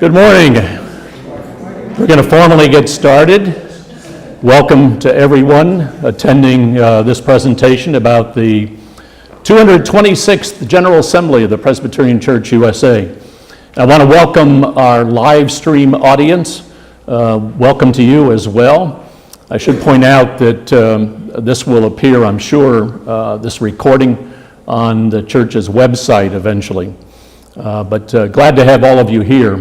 Good morning. We're going to formally get started. Welcome to everyone attending this presentation about the 226th General Assembly of the Presbyterian Church USA. I want to welcome our live stream audience. Welcome to you as well. I should point out that this will appear, I'm sure, this recording on the church's website eventually. But glad to have all of you here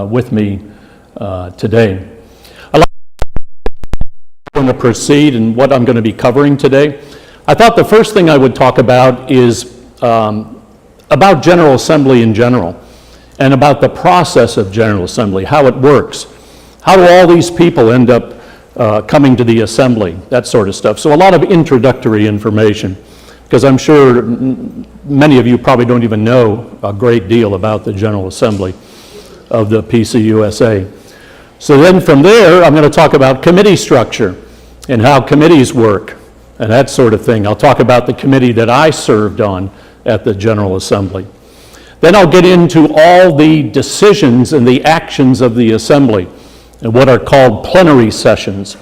with me today. I'd like to proceed in what I'm going to be covering today. I thought the first thing I would talk about is about General Assembly in general and about the process of General Assembly, how it works. How do all these people end up coming to the assembly, that sort of stuff. So a lot of introductory information, because I'm sure many of you probably don't even know a great deal about the General Assembly of the PCUSA. So then from there, I'm going to talk about committee structure and how committees work and that sort of thing. I'll talk about the committee that I served on at the General Assembly. Then I'll get into all the decisions and the actions of the assembly and what are called plenary sessions.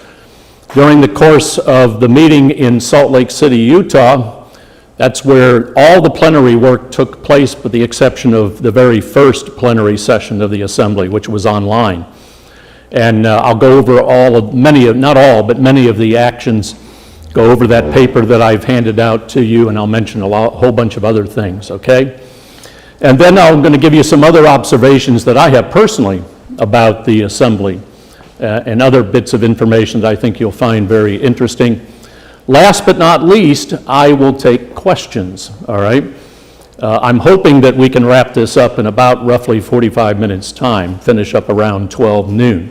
During the course of the meeting in Salt Lake City, Utah, that's where all the plenary work took place, with the exception of the very first plenary session of the assembly, which was online. And I'll go over not all, but many of the actions, go over that paper that I've handed out to you, and I'll mention a whole bunch of other things, okay? And then I'm going to give you some other observations that I have personally about the assembly and other bits of information that I think you'll find very interesting. Last but not least, I will take questions, all right? I'm hoping that we can wrap this up in about roughly 45 minutes time, finish up around 12 noon.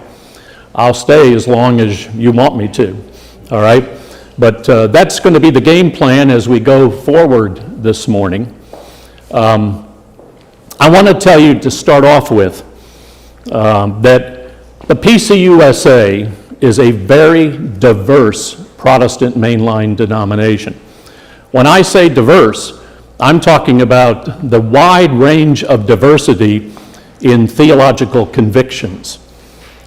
I'll stay as long as you want me to, all right? But that's going to be the game plan as we go forward this morning. I want to tell you to start off with that the PCUSA is a very diverse Protestant mainline denomination. When I say diverse, I'm talking about the wide range of diversity in theological convictions.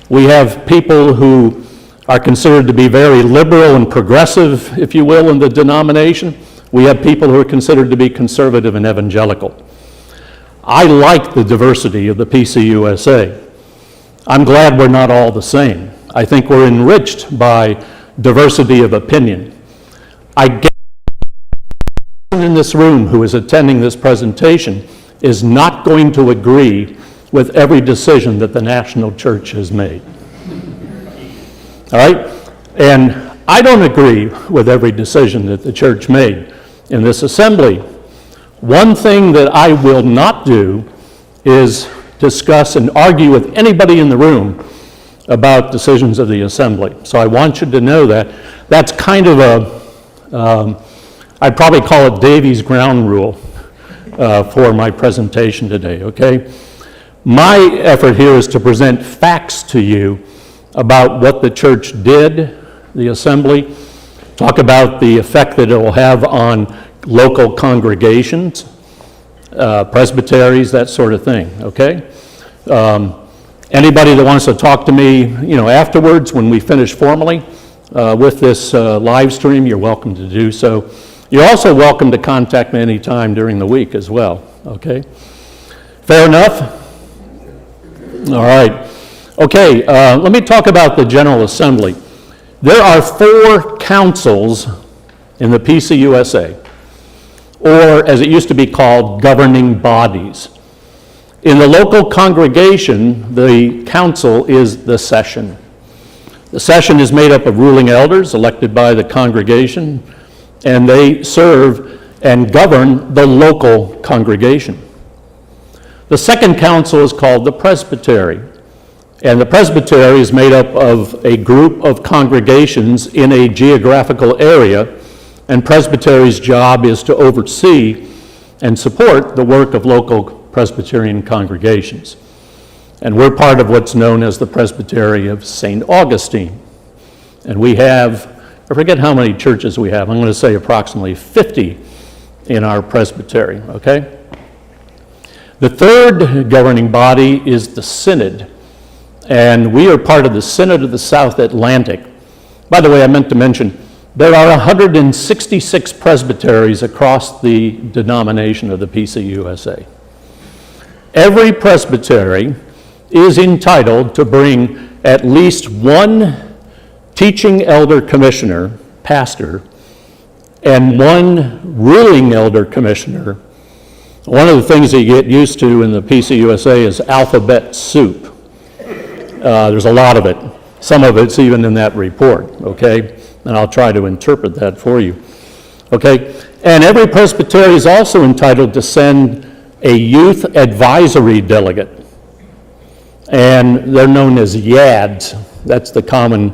We have people who are considered to be very liberal and progressive, if you will, in the denomination. We have people who are considered to be conservative and evangelical. I like the diversity of the PCUSA. I'm glad we're not all the same. I think we're enriched by diversity of opinion. I guess in this room who is attending this presentation is not going to agree with every decision that the national church has made. All right? And I don't agree with every decision that the church made in this assembly. One thing that I will not do is discuss and argue with anybody in the room about decisions of the assembly. So I want you to know that. That's kind of I'd probably call it Davies ground rule for my presentation today, okay? My effort here is to present facts to you about what the church did, the assembly, talk about the effect that it will have on local congregations, presbyteries, that sort of thing, okay? Anybody that wants to talk to me, afterwards when we finish formally with this live stream, you're welcome to do so. You're also welcome to contact me anytime during the week as well, okay? Fair enough? All right. Okay, let me talk about the General Assembly. There are 4 councils in the PCUSA, or as it used to be called, governing bodies. In the local congregation, the council is the session. The session is made up of ruling elders elected by the congregation, and they serve and govern the local congregation. The second council is called the Presbytery, and the Presbytery is made up of a group of congregations in a geographical area, and Presbytery's job is to oversee and support the work of local Presbyterian congregations. And we're part of what's known as the Presbytery of St. Augustine. And we have, I forget how many churches we have, I'm going to say approximately 50 in our presbytery, okay? The third governing body is the Synod, and we are part of the Synod of the South Atlantic. By the way, I meant to mention, there are 166 presbyteries across the denomination of the PCUSA. Every presbytery is entitled to bring at least one teaching elder commissioner, pastor, and one ruling elder commissioner. One of the things that you get used to in the PCUSA is alphabet soup. There's a lot of it. Some of it's even in that report, okay? And I'll try to interpret that for you, okay? And every presbytery is also entitled to send a youth advisory delegate. And they're known as YADs. That's the common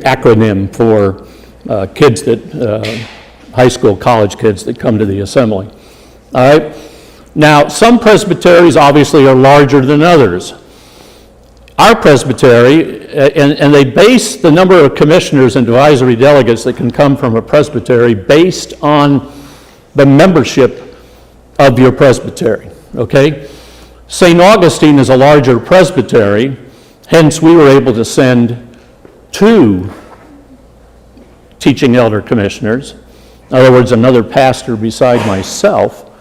acronym for kids that, high school, college kids that come to the assembly. All right? Now, some presbyteries obviously are larger than others. Our presbytery, and they base the number of commissioners and advisory delegates that can come from a presbytery based on the membership of your presbytery, okay? St. Augustine is a larger presbytery, hence we were able to send 2 teaching elder commissioners, in other words, another pastor beside myself,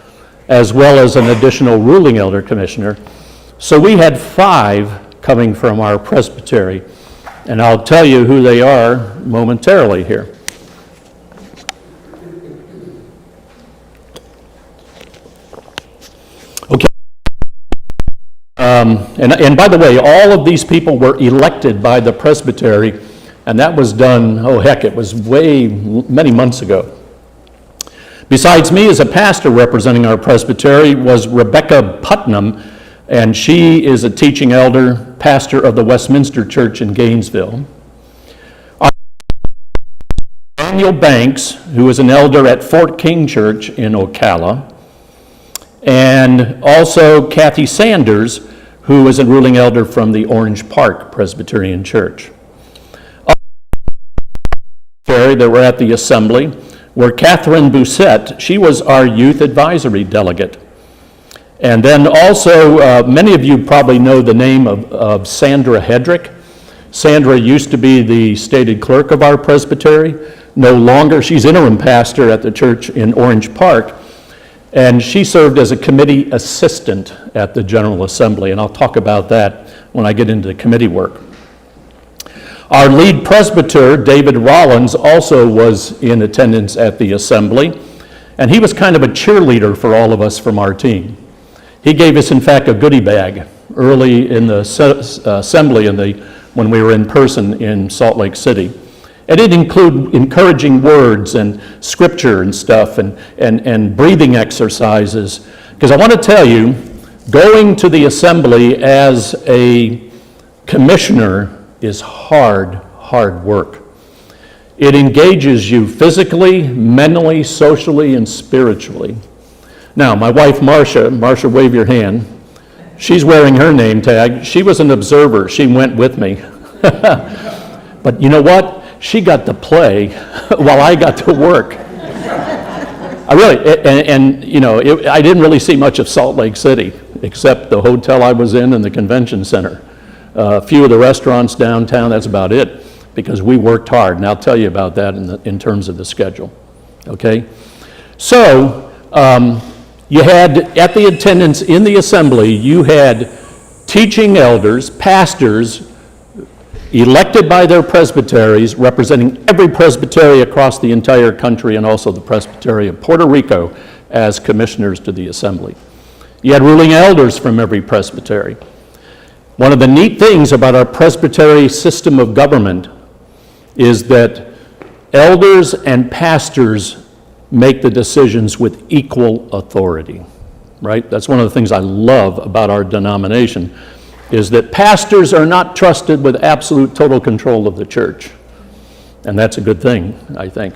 as well as an additional ruling elder commissioner. So we had 5 coming from our presbytery, and I'll tell you who they are momentarily here. Okay. And by the way, all of these people were elected by the presbytery, and that was done, it was many months ago. Besides me as a pastor representing our presbytery was Rebecca Putnam, and she is a teaching elder, pastor of the Westminster Church in Gainesville. Daniel Banks, who is an elder at Fort King Church in Ocala, and also Kathy Sanders, who is a ruling elder from the Orange Park Presbyterian Church. That were at the assembly were Catherine Doucette. She was our youth advisory delegate. And then also, many of you probably know the name of Sandra Hedrick. Sandra used to be the stated clerk of our presbytery. No longer, she's interim pastor at the church in Orange Park, and she served as a committee assistant at the General Assembly, and I'll talk about that when I get into the committee work. Our lead presbyter, David Rollins, also was in attendance at the assembly, and he was kind of a cheerleader for all of us from our team. He gave us, in fact, a goodie bag early in the assembly when we were in person in Salt Lake City. And it included encouraging words and scripture and stuff and breathing exercises. Because I want to tell you, going to the assembly as a commissioner is hard work. It engages you physically, mentally, socially, and spiritually. Now, my wife, Marcia, wave your hand. She's wearing her name tag. She was an observer. She went with me. But you know what? She got to play while I got to work. I didn't really see much of Salt Lake City, except the hotel I was in and the convention center. A few of the restaurants downtown, that's about it, because we worked hard, and I'll tell you about that in terms of the schedule, okay? So, you had, at the attendance in the assembly, you had teaching elders, pastors, elected by their presbyteries, representing every presbytery across the entire country, and also the Presbytery of Puerto Rico as commissioners to the assembly. You had ruling elders from every presbytery. One of the neat things about our presbytery system of government is that elders and pastors make the decisions with equal authority, right? That's one of the things I love about our denomination, is that pastors are not trusted with absolute total control of the church. And that's a good thing, I think.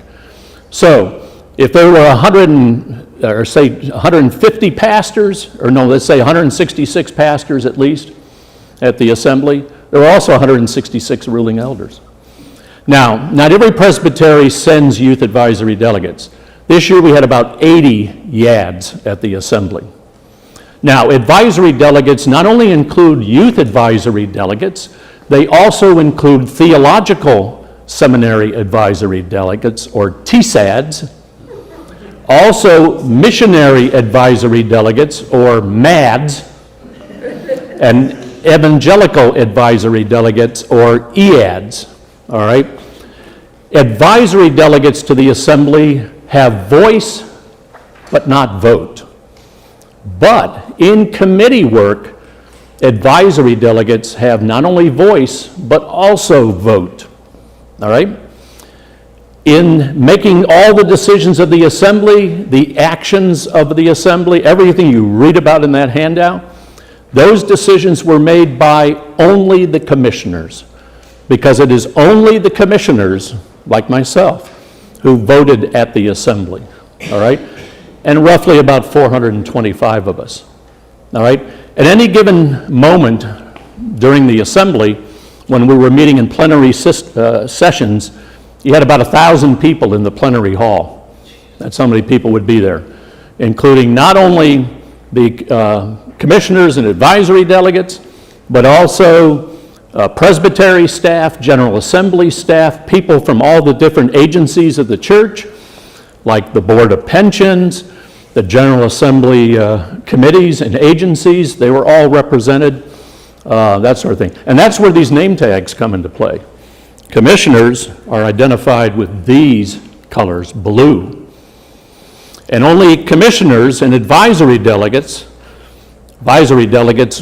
So, if there were 150 pastors, or no, let's say 166 pastors at least at the assembly, there were also 166 ruling elders. Now, not every presbytery sends youth advisory delegates. This year we had about 80 YADs at the assembly. Now, advisory delegates not only include youth advisory delegates, they also include theological seminary advisory delegates, or TSADs, also missionary advisory delegates, or MADs, and evangelical advisory delegates, or EADs, all right? Advisory delegates to the assembly have voice, but not vote. But in committee work, advisory delegates have not only voice, but also vote, all right? In making all the decisions of the assembly, the actions of the assembly, everything you read about in that handout, those decisions were made by only the commissioners, because it is only the commissioners, like myself, who voted at the assembly, all right? And roughly about 425 of us, all right? At any given moment during the assembly, when we were meeting in plenary sessions, you had about 1,000 people in the plenary hall. That's how many people would be there, including not only the commissioners and advisory delegates, but also presbytery staff, general assembly staff, people from all the different agencies of the church, like the Board of Pensions, the General Assembly committees and agencies. They were all represented, that sort of thing. And that's where these name tags come into play. Commissioners are identified with these colors, blue. And only commissioners and advisory delegates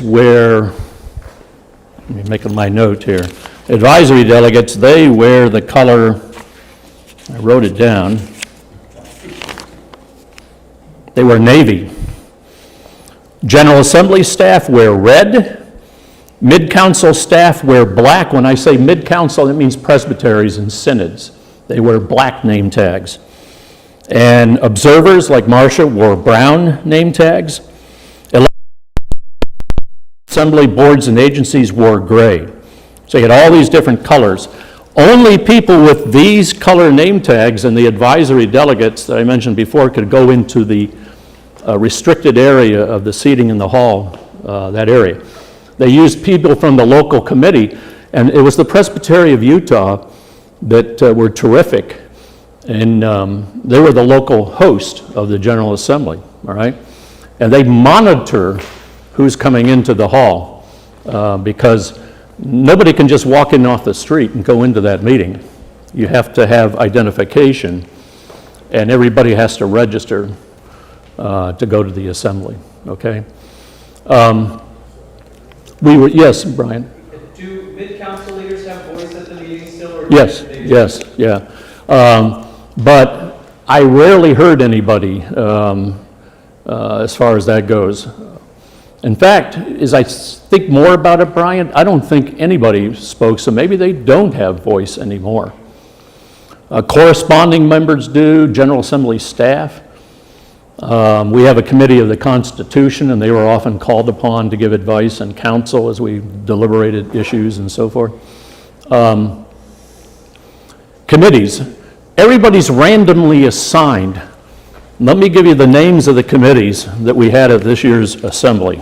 wear, let me make my note here, advisory delegates, they wear the color, I wrote it down, they wear navy. General Assembly staff wear red. Mid-council staff wear black. When I say mid-council, it means presbyteries and synods. They wear black name tags. And observers, like Marcia, wore brown name tags. Assembly boards and agencies wore gray. So you had all these different colors. Only people with these color name tags and the advisory delegates that I mentioned before could go into the restricted area of the seating in the hall, that area. They used people from the local committee, and it was the Presbytery of Utah that were terrific, and they were the local host of the General Assembly, all right? And they monitor who's coming into the hall, because nobody can just walk in off the street and go into that meeting. You have to have identification, and everybody has to register to go to the assembly, okay? Yes, Brian? Do mid-council leaders have voice at the meeting still? Or Yes, yeah. But I rarely heard anybody as far as that goes. In fact, as I think more about it, Brian, I don't think anybody spoke, so maybe they don't have voice anymore. Corresponding members do, General Assembly staff. We have a committee of the Constitution, and they were often called upon to give advice and counsel as we deliberated issues and so forth. Committees. Everybody's randomly assigned. Let me give you the names of the committees that we had at this year's assembly.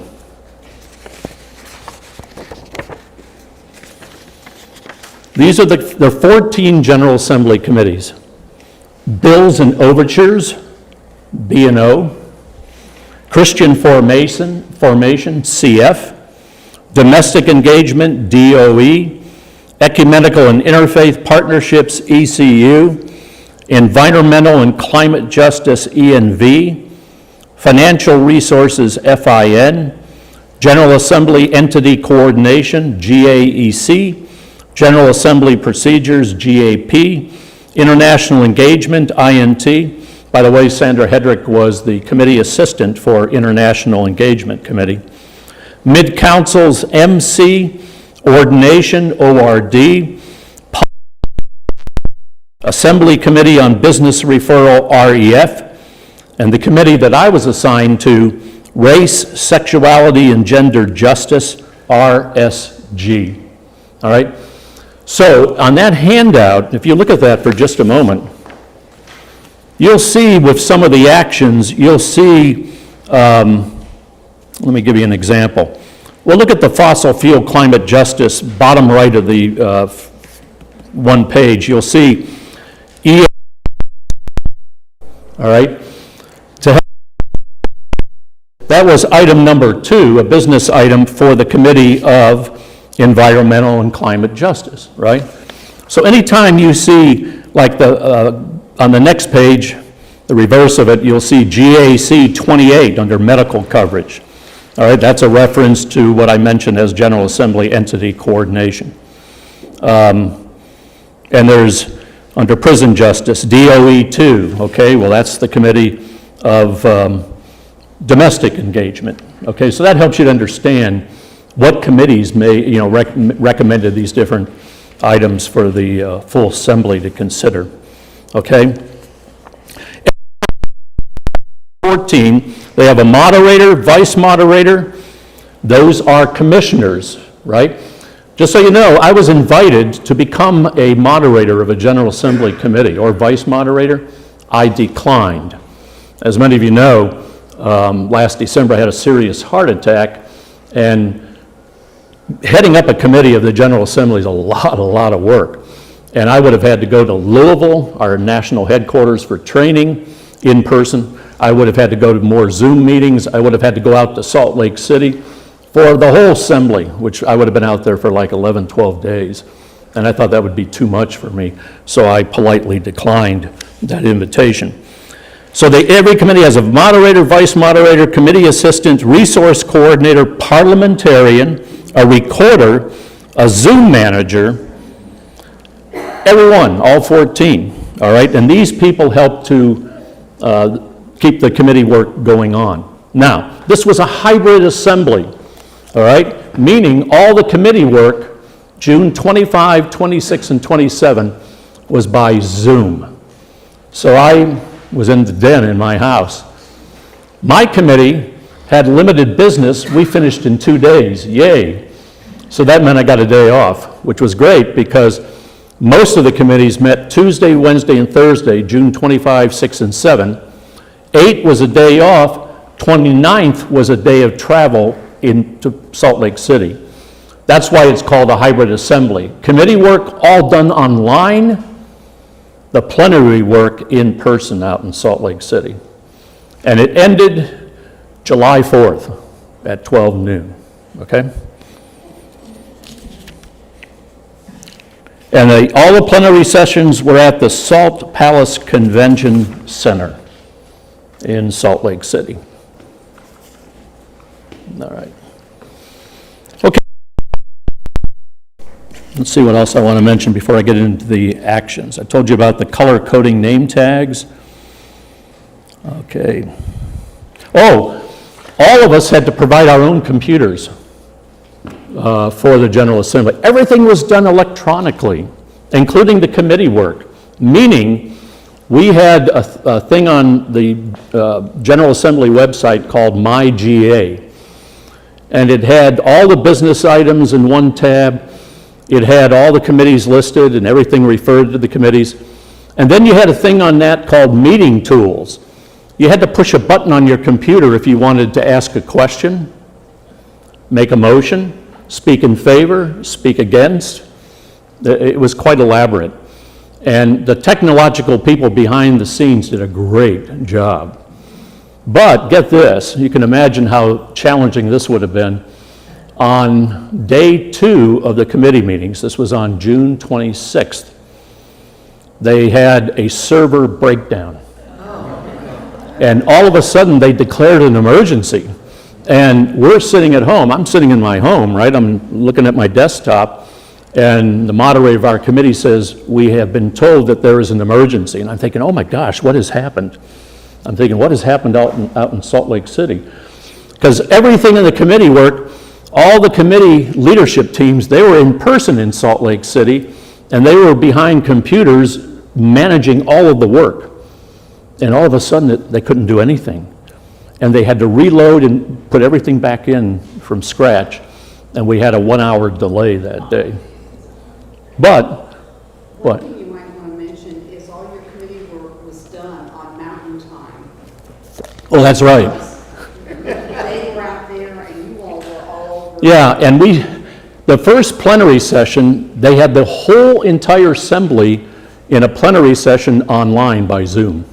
These are the 14 General Assembly committees. Bills and Overtures, B&O, Christian Formation, CF, Domestic Engagement, DOE, Ecumenical and Interfaith Partnerships, ECU, Environmental and Climate Justice, ENV, Financial Resources, FIN, General Assembly Entity Coordination, GAEC, General Assembly Procedures, GAP, International Engagement, INT. By the way, Sandra Hedrick was the committee assistant for International Engagement Committee. Mid-Council's MC, Ordination, ORD, Assembly Committee on Business Referral, REF, and the committee that I was assigned to, Race, Sexuality, and Gender Justice, RSG. All right? So on that handout, if you look at that for just a moment, you'll see with some of the actions, you'll see Let me give you an example. Well, look at the fossil fuel climate justice, bottom right of the one page. You'll see E. All right? That was item number 2, a business item for the Committee of Environmental and Climate Justice, right? So anytime you see, like on the next page, the reverse of it, you'll see GAC 28 under medical coverage. All right, that's a reference to what I mentioned as General Assembly entity coordination. And there's, under prison justice, DOE 2, okay, well that's the Committee of Domestic Engagement. Okay, so that helps you to understand what committees may, recommended these different items for the full assembly to consider. Okay. 14, they have a moderator, vice moderator. Those are commissioners, right? Just so you know, I was invited to become a moderator of a General Assembly committee or vice moderator. I declined. As many of you know, last December I had a serious heart attack, and heading up a committee of the General Assembly is a lot of work. And I would have had to go to Louisville, our national headquarters, for training in person. I would have had to go to more Zoom meetings. I would have had to go out to Salt Lake City for the whole assembly, which I would have been out there for like 11, 12 days. And I thought that would be too much for me, so I politely declined that invitation. So every committee has a moderator, vice moderator, committee assistant, resource coordinator, parliamentarian, a recorder, a Zoom manager, everyone, all 14, all right? And these people help to keep the committee work going on. Now, this was a hybrid assembly, all right? Meaning all the committee work, June 25, 26, and 27, was by Zoom. So I was in the den in my house. My committee had limited business. We finished in 2 days, yay. So that meant I got a day off, which was great because most of the committees met Tuesday, Wednesday, and Thursday, June 25, 6, and 7. 8 was a day off. 29th was a day of travel into Salt Lake City. That's why it's called a hybrid assembly. Committee work all done online, the plenary work in person out in Salt Lake City. And it ended July 4th at 12 noon, okay? And all the plenary sessions were at the Salt Palace Convention Center in Salt Lake City. All right. Okay. Let's see what else I want to mention before I get into the actions. I told you about the color coding name tags. Okay. Oh, all of us had to provide our own computers for the General Assembly. Everything was done electronically, including the committee work, meaning we had a thing on the General Assembly website called My GA, and it had all the business items in one tab. It had all the committees listed and everything referred to the committees. And then you had a thing on that called Meeting Tools. You had to push a button on your computer if you wanted to ask a question, make a motion, speak in favor, speak against. It was quite elaborate. And the technological people behind the scenes did a great job. But get this, you can imagine how challenging this would have been. On day 2 of the committee meetings, this was on June 26th, they had a server breakdown. And all of a sudden they declared an emergency. And we're sitting at home, I'm sitting in my home, right? I'm looking at my desktop, and the moderator of our committee says, we have been told that there is an emergency. And I'm thinking, oh my gosh, what has happened? I'm thinking, what has happened out in Salt Lake City? Because everything in the committee work, all the committee leadership teams, they were in person in Salt Lake City, and they were behind computers managing all of the work. And all of a sudden, they couldn't do anything. And they had to reload and put everything back in from scratch, and we had a 1-hour delay that day. But, what? One thing you might want to mention is all your committee work was done on Mountain Time. Oh, that's right. They were out there Yeah, and the first plenary session, they had the whole entire assembly in a plenary session online by Zoom.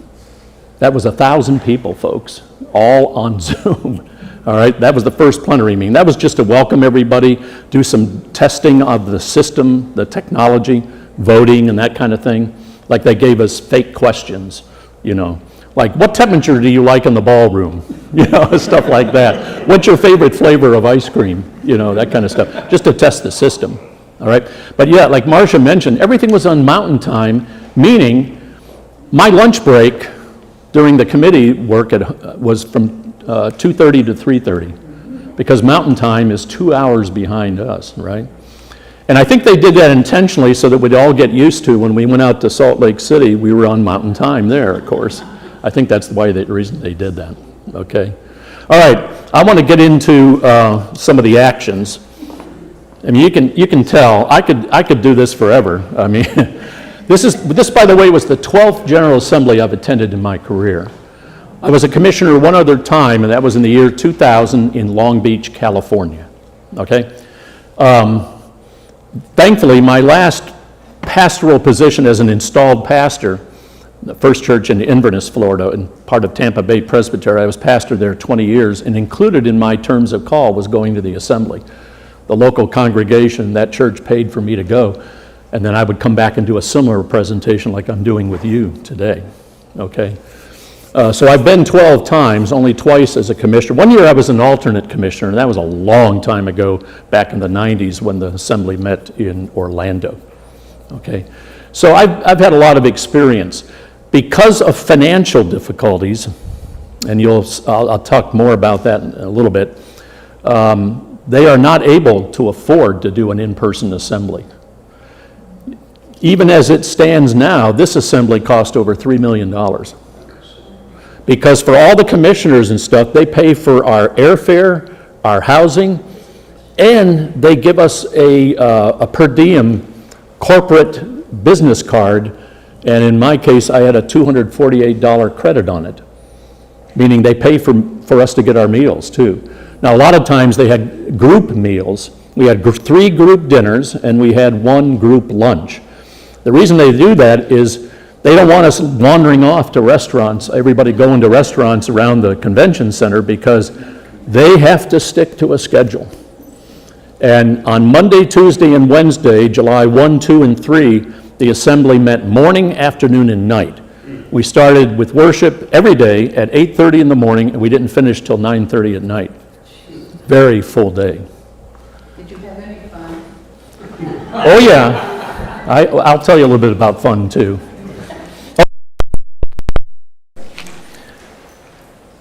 That was 1,000 people, folks, all on Zoom. All right, that was the first plenary meeting. That was just to welcome everybody, do some testing of the system, the technology, voting and that kind of thing. Like they gave us fake questions, like what temperature do you like in the ballroom? Stuff like that. What's your favorite flavor of ice cream? That kind of stuff, just to test the system. All right, but yeah, like Marcia mentioned, everything was on Mountain Time, meaning my lunch break during the committee work was from 2:30 to 3:30, because Mountain Time is 2 hours behind us, right? And I think they did that intentionally so that we'd all get used to when we went out to Salt Lake City, we were on Mountain Time there, of course. I think that's the reason they did that, okay? All right, I want to get into some of the actions. I mean, you can tell, I could do this forever. I mean, this, by the way, was the 12th General Assembly I've attended in my career. I was a commissioner one other time, and that was in the year 2000 in Long Beach, California, okay? Thankfully, my last pastoral position as an installed pastor, the first church in Inverness, Florida, and part of Tampa Bay Presbytery, I was pastor there 20 years, and included in my terms of call was going to the assembly. The local congregation, that church paid for me to go, and then I would come back and do a similar presentation like I'm doing with you today, okay? So I've been 12 times, only twice as a commissioner. One year I was an alternate commissioner, and that was a long time ago, back in the 90s when the assembly met in Orlando, okay? So I've had a lot of experience. Because of financial difficulties, and I'll talk more about that in a little bit, they are not able to afford to do an in-person assembly. Even as it stands now, this assembly cost over $3 million. Because for all the commissioners and stuff, they pay for our airfare, our housing, and they give us a per diem corporate business card, and in my case, I had a $248 credit on it, meaning they pay for us to get our meals too. Now, a lot of times they had group meals. We had 3 group dinners, and we had 1 group lunch. The reason they do that is they don't want us wandering off to restaurants, everybody going to restaurants around the convention center, because they have to stick to a schedule. And on Monday, Tuesday, and Wednesday, July 1, 2, and 3, the assembly met morning, afternoon, and night. We started with worship every day at 8:30 in the morning, and we didn't finish till 9:30 at night. Very full day. Did you have any fun? Oh yeah, I'll tell you a little bit about fun too.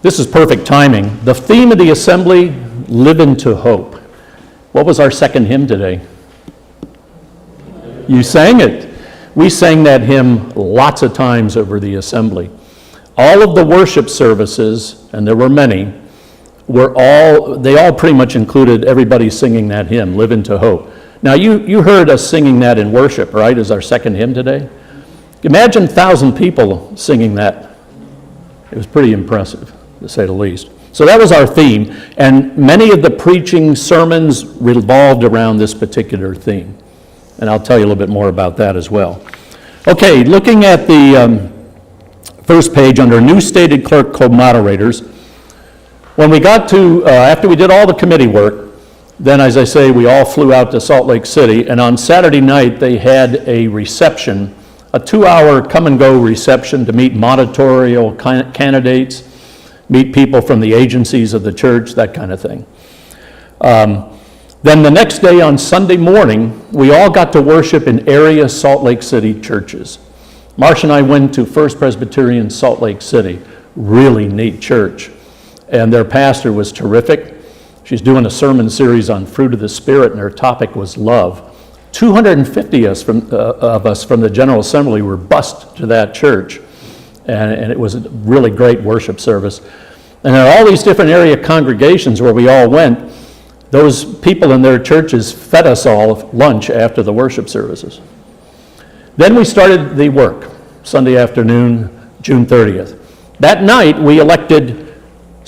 This is perfect timing. The theme of the assembly, live into hope. What was our second hymn today? You sang it. We sang that hymn lots of times over the assembly. All of the worship services, and there were many, they all pretty much included everybody singing that hymn, Live into Hope. Now you heard us singing that in worship, right, as our second hymn today? Imagine 1,000 people singing that. It was pretty impressive, to say the least. So that was our theme, and many of the preaching sermons revolved around this particular theme. And I'll tell you a little bit more about that as well. Okay, looking at the first page under New Stated Clerk Co-Moderators, when we got to, after we did all the committee work, then as I say, we all flew out to Salt Lake City, and on Saturday night they had a reception, a 2-hour come-and-go reception to meet monitorial candidates, meet people from the agencies of the church, that kind of thing. Then the next day on Sunday morning, we all got to worship in area Salt Lake City churches. Marcia and I went to First Presbyterian Salt Lake City, really neat church, and their pastor was terrific. She's doing a sermon series on fruit of the Spirit, and her topic was love. 250 of us from the General Assembly were bused to that church, and it was a really great worship service. And there are all these different area congregations where we all went. Those people in their churches fed us all lunch after the worship services. Then we started the work, Sunday afternoon, June 30th. That night, we elected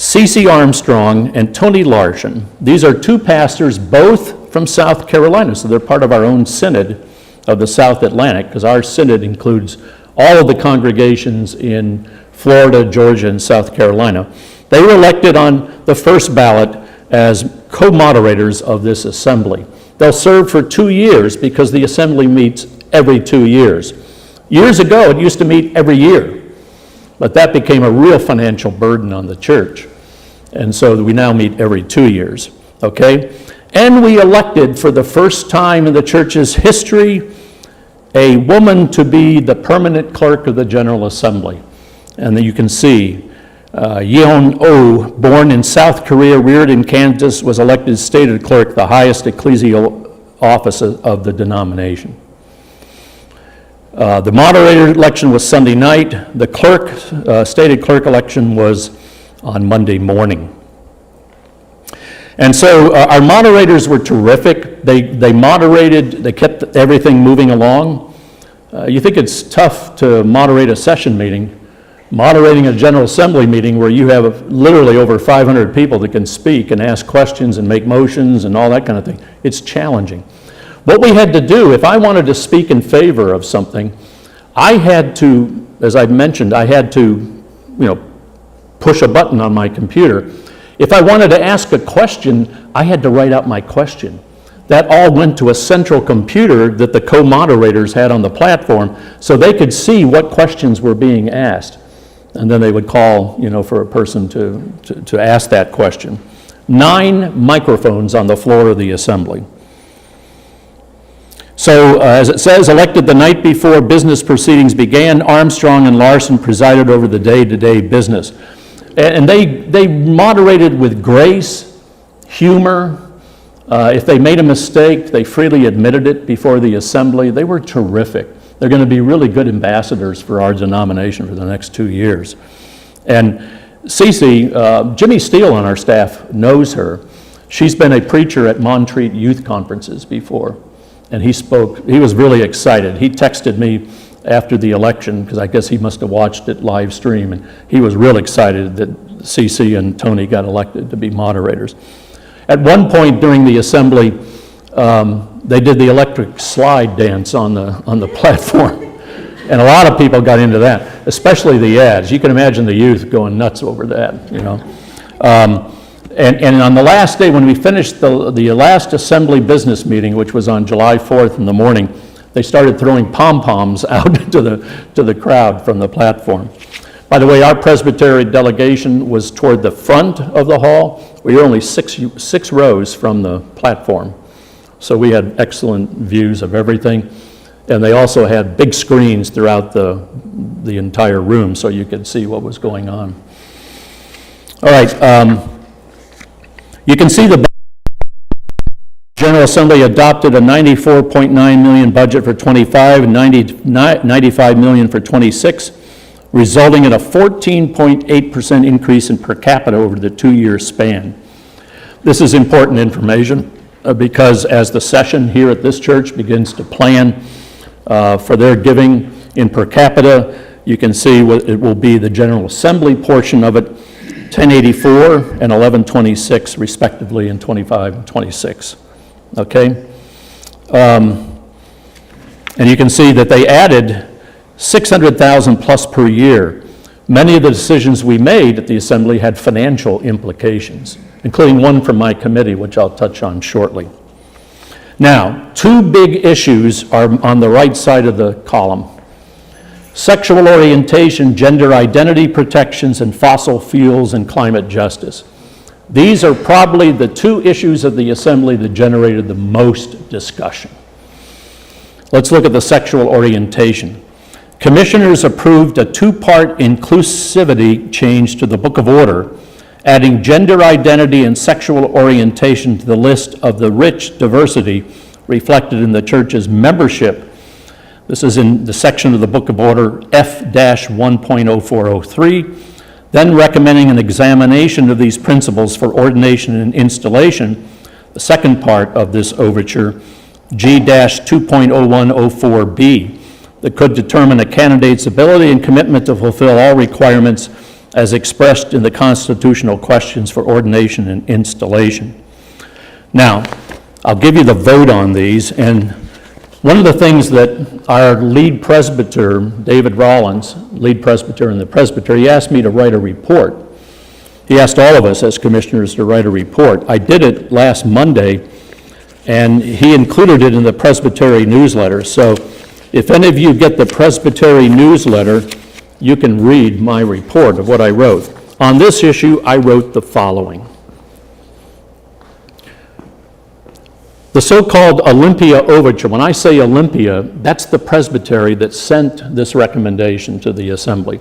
C.C. Armstrong and Tony Larson. These are two pastors, both from South Carolina, so they're part of our own synod of the South Atlantic, because our synod includes all of the congregations in Florida, Georgia, and South Carolina. They were elected on the first ballot as co-moderators of this assembly. They'll serve for 2 years because the assembly meets every 2 years. Years ago, it used to meet every year, but that became a real financial burden on the church. And so we now meet every 2 years, okay? And we elected for the first time in the church's history a woman to be the permanent clerk of the General Assembly. And then you can see Yeon Oh, born in South Korea, reared in Kansas, was elected stated clerk, the highest ecclesial office of the denomination. The moderator election was Sunday night. The clerk, stated clerk election was on Monday morning. And so our moderators were terrific. They moderated, they kept everything moving along. You think it's tough to moderate a session meeting. Moderating a General Assembly meeting where you have literally over 500 people that can speak and ask questions and make motions and all that kind of thing, it's challenging. What we had to do, if I wanted to speak in favor of something, I had to, as I mentioned, I had to, push a button on my computer. If I wanted to ask a question, I had to write out my question. That all went to a central computer that the co-moderators had on the platform so they could see what questions were being asked. And then they would call, for a person to ask that question. 9 microphones on the floor of the assembly. So, as it says, elected the night before business proceedings began, Armstrong and Larson presided over the day-to-day business. And they moderated with grace, humor. If they made a mistake, they freely admitted it before the assembly. They were terrific. They're going to be really good ambassadors for our denomination for the next 2 years. And Cece, Jimmy Steele on our staff knows her. She's been a preacher at Montreat youth conferences before. And he was really excited. He texted me after the election, because I guess he must have watched it live stream, and he was real excited that Cece and Tony got elected to be moderators. At one point during the assembly, they did the electric slide dance on the platform, and a lot of people got into that, especially the ads. You can imagine the youth going nuts over that, And on the last day, when we finished the last assembly business meeting, which was on July 4th in the morning, they started throwing pom-poms out to the crowd from the platform. By the way, our Presbytery delegation was toward the front of the hall. We were only six rows from the platform. So we had excellent views of everything. And they also had big screens throughout the entire room so you could see what was going on. All right. You can see the General Assembly adopted a $94.9 million budget for 25 and $95 million for 26, resulting in a 14.8% increase in per capita over the 2-year span. This is important information because as the session here at this church begins to plan for their giving in per capita, you can see what it will be the General Assembly portion of it, 1084 and 1126 respectively in 25 and 26. Okay? And you can see that they added $600,000 plus per year. Many of the decisions we made at the assembly had financial implications, including one from my committee, which I'll touch on shortly. Now, 2 big issues are on the right side of the column. Sexual orientation, gender identity protections, and fossil fuels and climate justice. These are probably the 2 issues of the assembly that generated the most discussion. Let's look at the sexual orientation. Commissioners approved a 2-part inclusivity change to the Book of Order, adding gender identity and sexual orientation to the list of the rich diversity reflected in the church's membership. This is in the section of the Book of Order F-1.0403, then recommending an examination of these principles for ordination and installation, the second part of this overture, G-2.0104B, that could determine a candidate's ability and commitment to fulfill all requirements as expressed in the constitutional questions for ordination and installation. Now, I'll give you the vote on these, and one of the things that our lead presbyter, David Rollins, lead presbyter in the presbytery, he asked me to write a report. He asked all of us as commissioners to write a report. I did it last Monday, and he included it in the Presbytery newsletter. So if any of you get the Presbytery newsletter, you can read my report of what I wrote. On this issue, I wrote the following. The so-called Olympia Overture, when I say Olympia, that's the presbytery that sent this recommendation to the Assembly,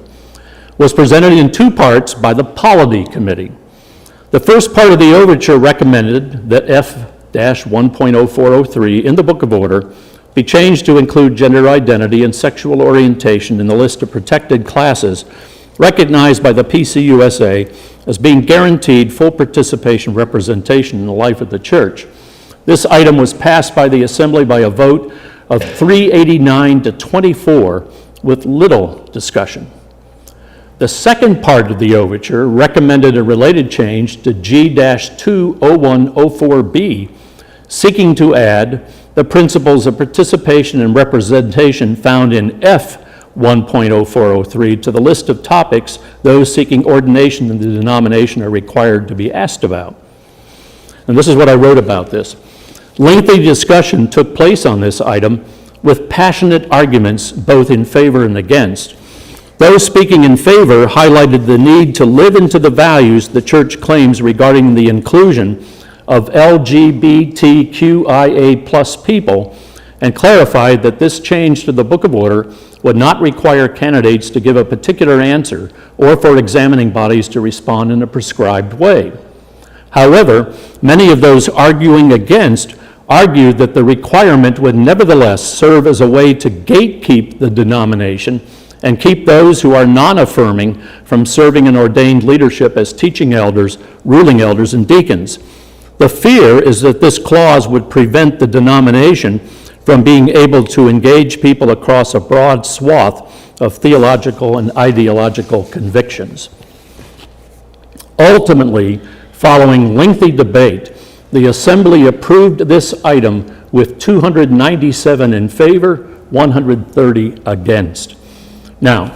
was presented in two parts by the Polity Committee. The first part of the overture recommended that F-1.0403 in the Book of Order be changed to include gender identity and sexual orientation in the list of protected classes recognized by the PCUSA as being guaranteed full participation representation in the life of the church. This item was passed by the Assembly by a vote of 389 to 24 with little discussion. The second part of the overture recommended a related change to G-20104B, seeking to add the principles of participation and representation found in F-1.0403 to the list of topics those seeking ordination in the denomination are required to be asked about. And this is what I wrote about this. Lengthy discussion took place on this item with passionate arguments both in favor and against. Those speaking in favor highlighted the need to live into the values the church claims regarding the inclusion of LGBTQIA plus people, and clarified that this change to the Book of Order would not require candidates to give a particular answer or for examining bodies to respond in a prescribed way. However, many of those arguing against argued that the requirement would nevertheless serve as a way to gatekeep the denomination and keep those who are non-affirming from serving in ordained leadership as teaching elders, ruling elders, and deacons. The fear is that this clause would prevent the denomination from being able to engage people across a broad swath of theological and ideological convictions. Ultimately, following lengthy debate, the Assembly approved this item with 297 in favor, 130 against. Now,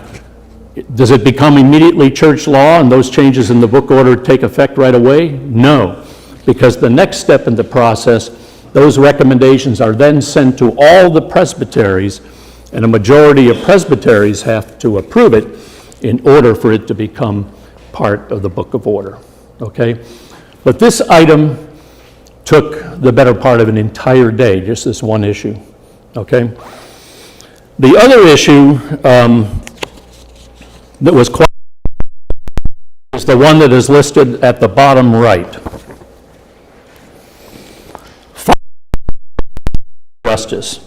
does it become immediately church law and those changes in the book order take effect right away? No, because the next step in the process, those recommendations are then sent to all the presbyteries, and a majority of presbyteries have to approve it in order for it to become part of the book of order, okay? But this item took the better part of an entire day, just this one issue, okay? The other issue that was quite is the one that is listed at the bottom right. Justice.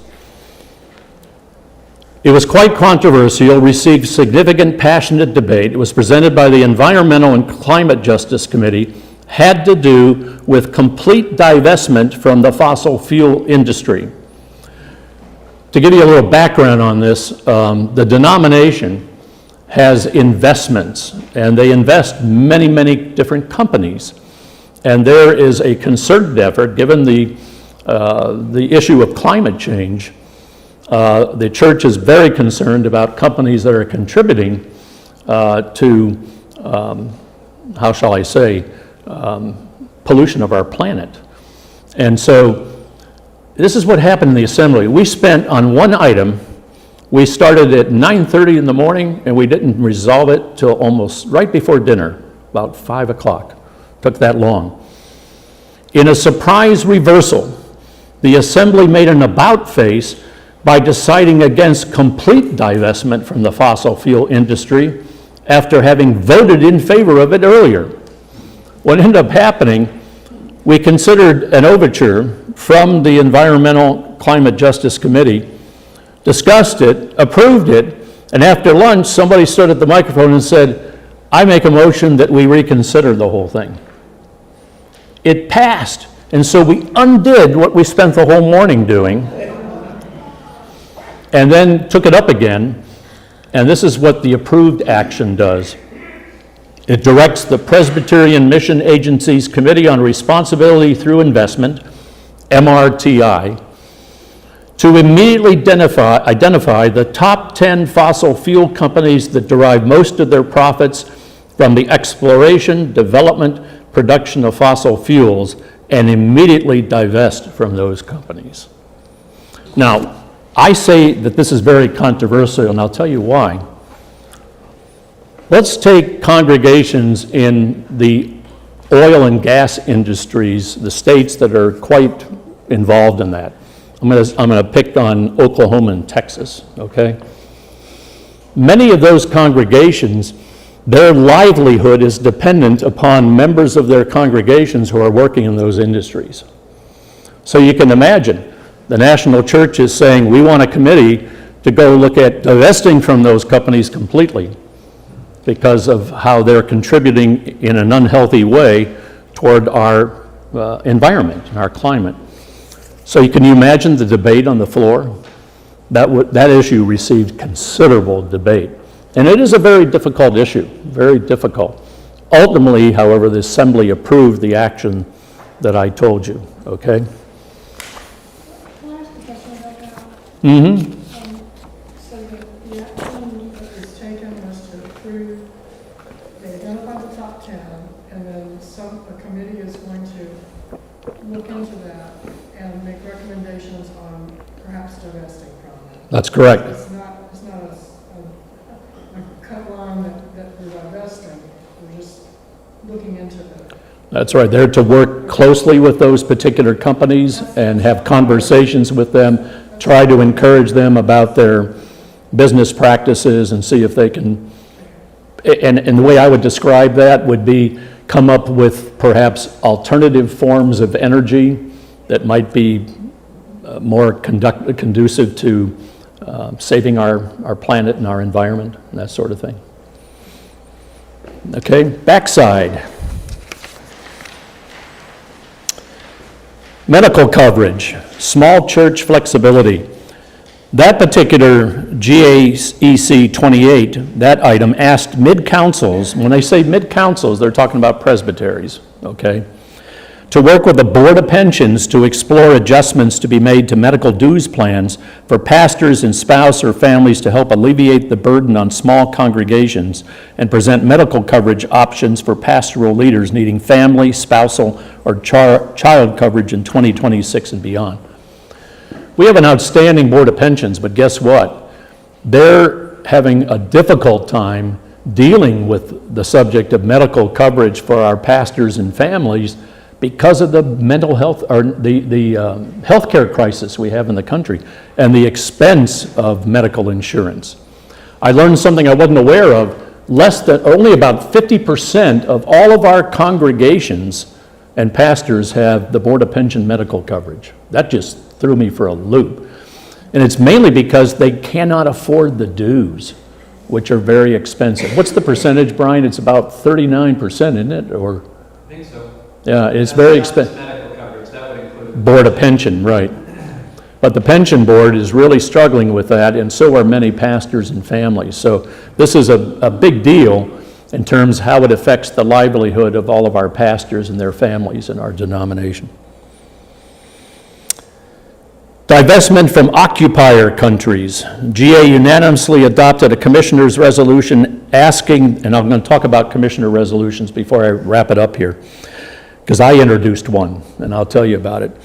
It was quite controversial, received significant passionate debate. It was presented by the Environmental and Climate Justice Committee, had to do with complete divestment from the fossil fuel industry. To give you a little background on this, the denomination has investments, and they invest many, many different companies. And there is a concerted effort, given the issue of climate change. The church is very concerned about companies that are contributing to, how shall I say, pollution of our planet. And so this is what happened in the Assembly. We spent on one item, we started at 9:30 in the morning, and we didn't resolve it till almost right before dinner, about 5 o'clock. Took that long. In a surprise reversal, the Assembly made an about face by deciding against complete divestment from the fossil fuel industry after having voted in favor of it earlier. What ended up happening, we considered an overture from the Environmental Climate Justice Committee, discussed it, approved it, and after lunch, somebody stood at the microphone and said, "I make a motion that we reconsider the whole thing." It passed, and so we undid what we spent the whole morning doing, and then took it up again, and this is what the approved action does. It directs the Presbyterian Mission Agency's Committee on Responsibility Through Investment, MRTI, to immediately identify the top 10 fossil fuel companies that derive most of their profits from the exploration, development, production of fossil fuels, and immediately divest from those companies. Now, I say that this is very controversial, and I'll tell you why. Let's take congregations in the oil and gas industries, the states that are quite involved in that. I'm going to pick on Oklahoma and Texas, okay? Many of those congregations, their livelihood is dependent upon members of their congregations who are working in those industries. So you can imagine, the national church is saying, we want a committee to go look at divesting from those companies completely because of how they're contributing in an unhealthy way toward our environment and our climate. So can you imagine the debate on the floor? That issue received considerable debate. And it is a very difficult issue, very difficult. Ultimately, however, the Assembly approved the action that I told you, okay? Can I ask a question about that? Mm-hmm. So the action that was taken was to approve, they identified the top 10, and then a committee is going to look into that and make recommendations on perhaps divesting from it. That's correct. It's not a cut line that we're divesting, we're just looking into it. That's right. They're to work closely with those particular companies and have conversations with them, try to encourage them about their business practices and see if they can, and the way I would describe that would be come up with perhaps alternative forms of energy that might be more conducive to saving our planet and our environment and that sort of thing. Okay, backside. Medical coverage, small church flexibility. That particular GAEC 28, that item asked mid-councils, when they say mid-councils, they're talking about presbyteries, okay, to work with the Board of Pensions to explore adjustments to be made to medical dues plans for pastors and spouse or families to help alleviate the burden on small congregations and present medical coverage options for pastoral leaders needing family, spousal, or child coverage in 2026 and beyond. We have an outstanding Board of Pensions, but guess what? They're having a difficult time dealing with the subject of medical coverage for our pastors and families because of the mental health, or the healthcare crisis we have in the country and the expense of medical insurance. I learned something I wasn't aware of. Only about 50% of all of our congregations and pastors have the Board of Pension medical coverage. That just threw me for a loop. And it's mainly because they cannot afford the dues, which are very expensive. What's the percentage, Brian? It's about 39%, isn't it? Or I think so. yeah, it's That's very not just expensive. medical coverage, that would include. Board of Pension, right. But the pension board is really struggling with that, and so are many pastors and families. So this is a big deal in terms of how it affects the livelihood of all of our pastors and their families in our denomination. Divestment from occupier countries. GA unanimously adopted a commissioner's resolution asking, and I'm going to talk about commissioner resolutions before I wrap it up here, because I introduced one, and I'll tell you about it.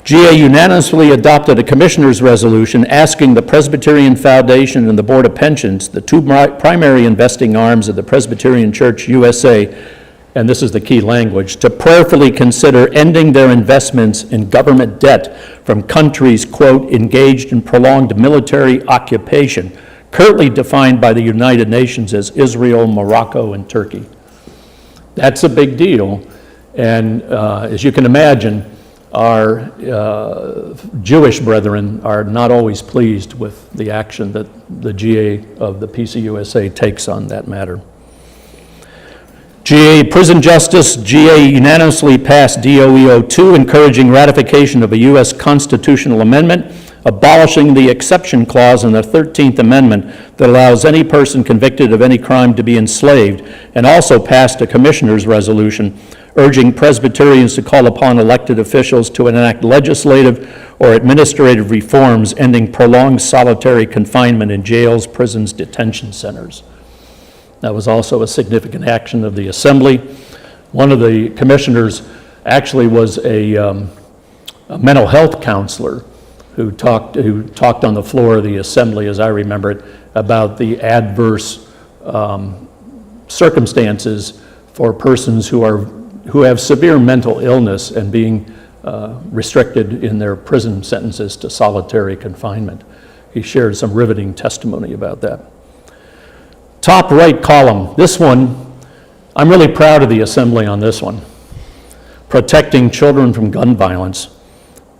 GA unanimously adopted a commissioner's resolution asking the Presbyterian Foundation and the Board of Pensions, the two primary investing arms of the Presbyterian Church USA, and this is the key language, to prayerfully consider ending their investments in government debt from countries, quote, engaged in prolonged military occupation, currently defined by the United Nations as Israel, Morocco, and Turkey. That's a big deal, and as you can imagine, our Jewish brethren are not always pleased with the action that the GA of the PCUSA takes on that matter. GA Prison Justice, GA unanimously passed DOE 02, encouraging ratification of a U.S. constitutional amendment abolishing the exception clause in the 13th Amendment that allows any person convicted of any crime to be enslaved, and also passed a commissioner's resolution urging Presbyterians to call upon elected officials to enact legislative or administrative reforms ending prolonged solitary confinement in jails, prisons, detention centers. That was also a significant action of the Assembly. One of the commissioners actually was a mental health counselor who talked on the floor of the Assembly, as I remember it, about the adverse circumstances for persons who have severe mental illness and being restricted in their prison sentences to solitary confinement. He shared some riveting testimony about that. Top right column, this one, I'm really proud of the Assembly on this one. Protecting children from gun violence.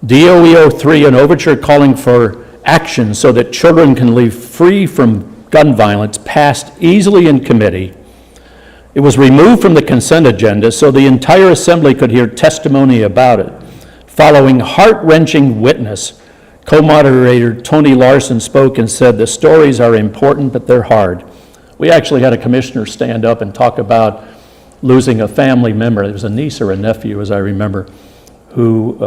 DOE 03, an overture calling for action so that children can live free from gun violence, passed easily in committee. It was removed from the consent agenda so the entire Assembly could hear testimony about it. Following heart-wrenching witness, co-moderator Tony Larson spoke and said, "The stories are important, but they're hard." We actually had a commissioner stand up and talk about losing a family member. It was a niece or a nephew, as I remember, who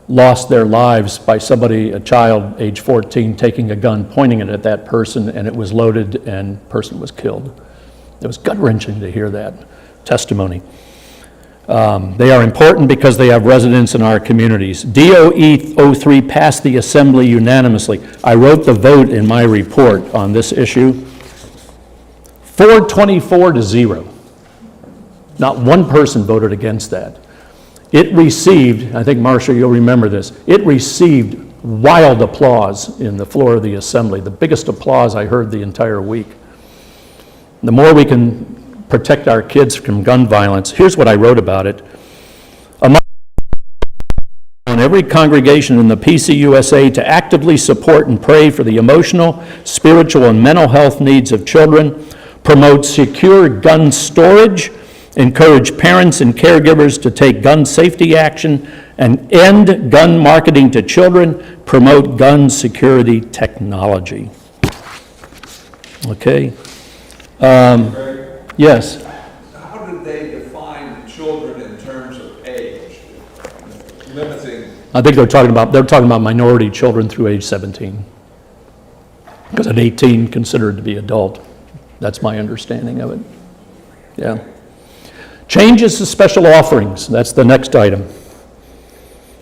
lost their lives by somebody, a child, age 14, taking a gun, pointing it at that person, and it was loaded, and the person was killed. It was gut-wrenching to hear that testimony. They are important because they have residence in our communities. DOE 03 passed the Assembly unanimously. I wrote the vote in my report on this issue. 424 to 0. Not one person voted against that. It received, I think, Marcia, you'll remember this, it received wild applause in the floor of the Assembly, the biggest applause I heard the entire week. The more we can protect our kids from gun violence, here's what I wrote about it. On every congregation in the PCUSA to actively support and pray for the emotional, spiritual, and mental health needs of children, promote secure gun storage, encourage parents and caregivers to take gun safety action, and end gun marketing to children, promote gun security technology. Okay? Yes? How did they define children in terms of age? Limiting. I think they're talking about minority children through age 17. Because at 18, considered to be adult. That's my understanding of it. Yeah. Changes to special offerings. That's the next item.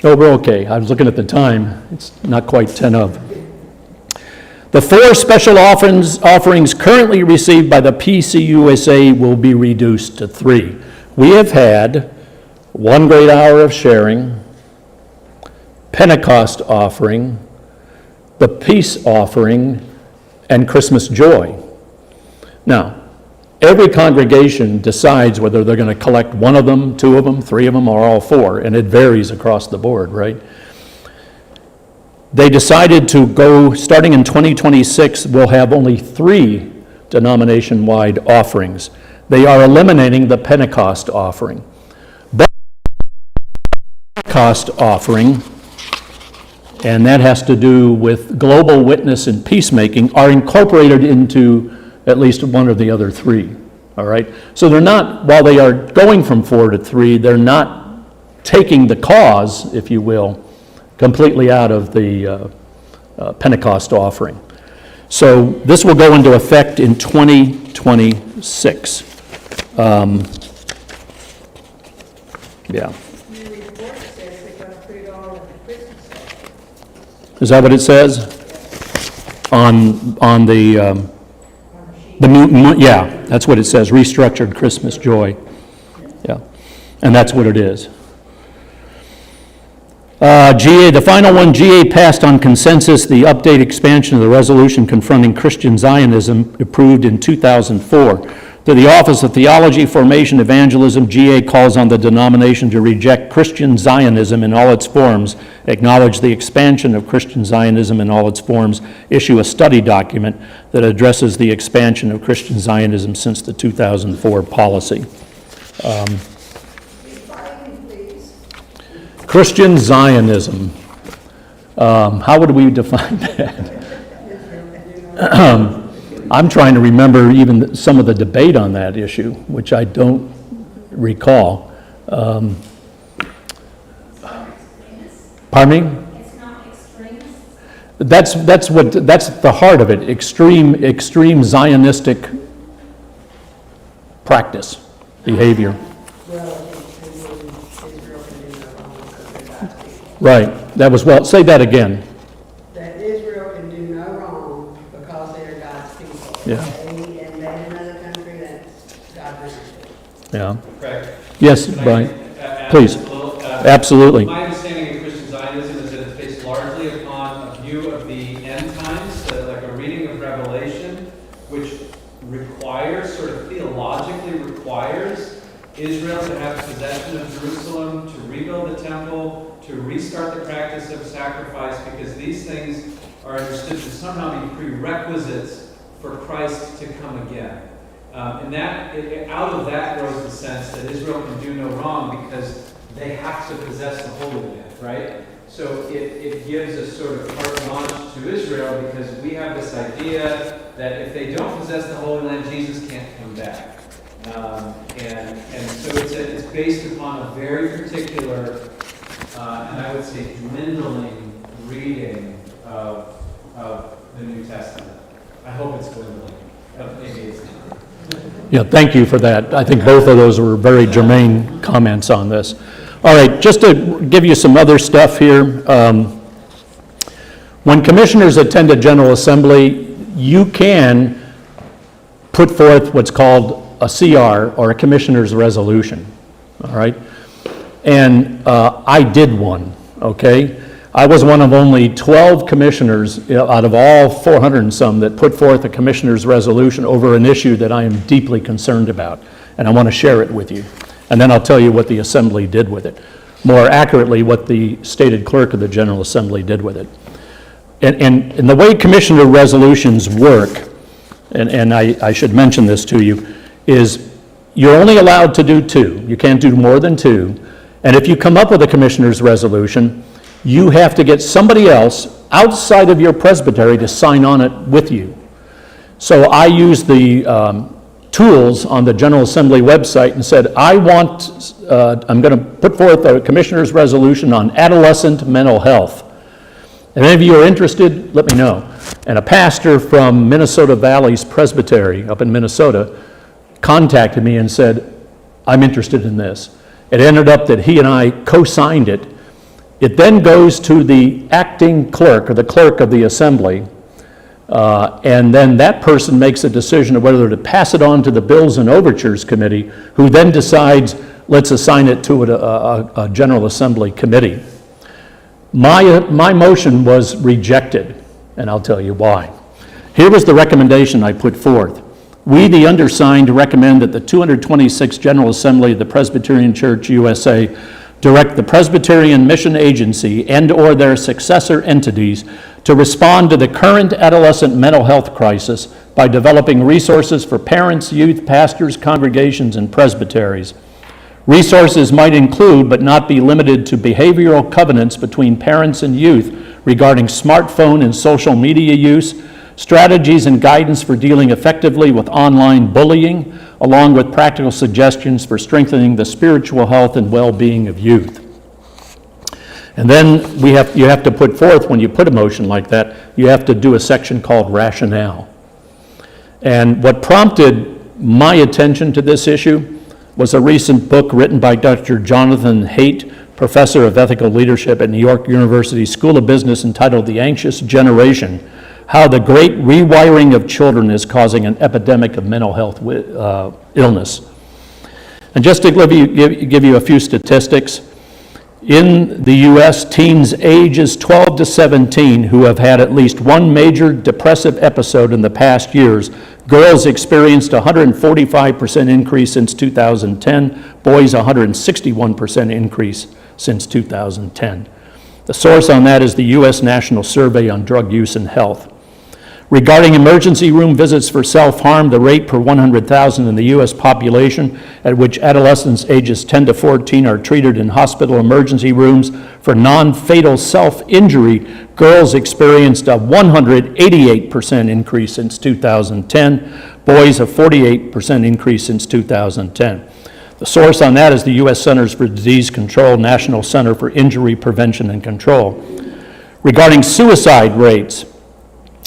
Oh, we're okay. I was looking at the time. It's not quite 10 of. The 4 special offerings currently received by the PCUSA will be reduced to 3. We have had 1 great hour of sharing, Pentecost offering, the peace offering, and Christmas joy. Now, every congregation decides whether they're going to collect 1 of them, 2 of them, 3 of them, or all 4, and it varies across the board, right? They decided to go, starting in 2026, we'll have only 3 denomination-wide offerings. They are eliminating the Pentecost offering. But the Pentecost offering, and that has to do with global witness and peacemaking, are incorporated into at least 1 of the other 3, all right? So they're not, while they are going from 4 to 3, they're not taking the cause, if you will, completely out of the Pentecost offering. So this will go into effect in 2026. Yeah. The report says they're going to put it all in the Christmas stuff. Is that what it says? On the yeah, that's what it says, restructured Christmas joy. Yeah, and that's what it is. GA, the final one, GA passed on consensus the update expansion of the resolution confronting Christian Zionism approved in 2004. To the Office of Theology, Formation, Evangelism, GA calls on the denomination to reject Christian Zionism in all its forms, acknowledge the expansion of Christian Zionism in all its forms, issue a study document that addresses the expansion of Christian Zionism since the 2004 policy. Christian Zionism. How would we define that? I'm trying to remember even some of the debate on that issue, which I don't recall. Pardon me? It's not extremist. That's the heart of it, extreme Zionistic practice, behavior. Right, that was, well, say that again. That Israel can do no wrong because they are God's people. Yeah. They invade another country that's God's country. Yeah. Correct. Yes, Can I Brian, add please. a little? Absolutely. My understanding of Christian Zionism is that it's based largely upon a view of the end times, like a reading of Revelation, which requires, sort of theologically requires, Israel to have possession of Jerusalem, to rebuild the temple, to restart the practice of sacrifice, because these things are understood to somehow be prerequisites for Christ to come again. And out of that grows the sense that Israel can do no wrong because they have to possess the Holy Land, right? So it gives a sort of carte blanche to Israel because we have this idea that if they don't possess the Holy Land, Jesus can't come back. And so it's based upon a very particular, and I would say dwindling reading of the New Testament. I hope it's dwindling. Maybe it's not. Yeah, thank you for that. I think both of those were very germane comments on this. All right, just to give you some other stuff here. When commissioners attend a General Assembly, you can put forth what's called a CR, or a commissioner's resolution, all right? And I did one, okay? I was one of only 12 commissioners out of all 400 and some that put forth a commissioner's resolution over an issue that I am deeply concerned about, and I want to share it with you. And then I'll tell you what the Assembly did with it. More accurately, what the stated clerk of the General Assembly did with it. And the way commissioner resolutions work, and I should mention this to you, is you're only allowed to do two. You can't do more than two. And if you come up with a commissioner's resolution, you have to get somebody else outside of your presbytery to sign on it with you. So I used the tools on the General Assembly website and said, I'm going to put forth a commissioner's resolution on adolescent mental health. If any of you are interested, let me know. And a pastor from Minnesota Valley's Presbytery up in Minnesota contacted me and said, I'm interested in this. It ended up that he and I co-signed it. It then goes to the acting clerk, or the clerk of the assembly, and then that person makes a decision of whether to pass it on to the Bills and Overtures Committee, who then decides, let's assign it to a General Assembly committee. My motion was rejected, and I'll tell you why. Here was the recommendation I put forth. We, the undersigned, recommend that the 226th General Assembly of the Presbyterian Church, USA, direct the Presbyterian Mission Agency and/or their successor entities to respond to the current adolescent mental health crisis by developing resources for parents, youth, pastors, congregations, and presbyteries. Resources might include, but not be limited to, behavioral covenants between parents and youth regarding smartphone and social media use, strategies and guidance for dealing effectively with online bullying, along with practical suggestions for strengthening the spiritual health and well-being of youth. And then you have to put forth, when you put a motion like that, you have to do a section called rationale. And what prompted my attention to this issue was a recent book written by Dr. Jonathan Haidt, professor of ethical leadership at New York University School of Business, entitled The Anxious Generation: How the Great Rewiring of Children is Causing an Epidemic of Mental Health Illness. And just to give you a few statistics, in the U.S., teens ages 12 to 17 who have had at least one major depressive episode in the past years, girls experienced a 145% increase since 2010, boys 161% increase since 2010. The source on that is the U.S. National Survey on Drug Use and Health. Regarding emergency room visits for self-harm, the rate per 100,000 in the U.S. population at which adolescents ages 10 to 14 are treated in hospital emergency rooms for non-fatal self-injury, girls experienced a 188% increase since 2010, boys a 48% increase since 2010. The source on that is the U.S. Centers for Disease Control, National Center for Injury Prevention and Control. Regarding suicide rates,